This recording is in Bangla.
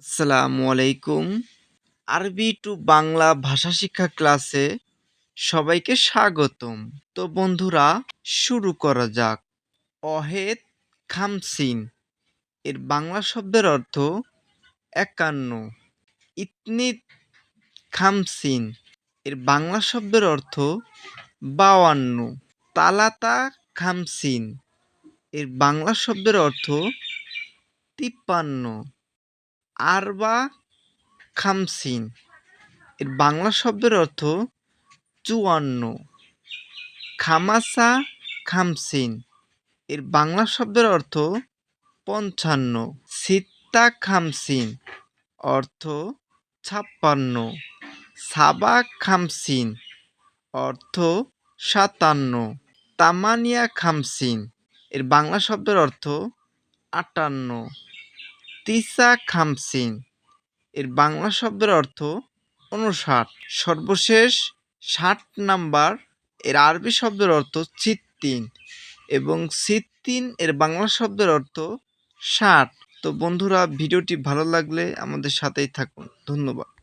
আসসালামু আলাইকুম। আরবি টু বাংলা ভাষা শিক্ষা ক্লাসে সবাইকে স্বাগতম। তো বন্ধুরা, শুরু করা যাক। অহেদ খামসিন এর বাংলা শব্দের অর্থ ৫১। ইতনিত খামসিন এর বাংলা শব্দের অর্থ ৫২। তালাতা খামসিন এর বাংলা শব্দের অর্থ ৫৩। আরবা খামসিন এর বাংলা শব্দের অর্থ ৫৪। খামাসা খামসিন এর বাংলা শব্দের অর্থ ৫৫। সিত্তা খামসিন অর্থ ৫৬। সাবা খামসিন অর্থ ৫৭। তামানিয়া খামসিন এর বাংলা শব্দের অর্থ ৫৮। তিসা খামসিন এর বাংলা শব্দের অর্থ ৫৯। সর্বশেষ ৬০ নাম্বার এর আরবি শব্দের অর্থ ছিত্তিন এবং ছিত্তিন এর বাংলা শব্দের অর্থ ৬০। তো বন্ধুরা, ভিডিওটি ভালো লাগলে আমাদের সাথেই থাকুন। ধন্যবাদ।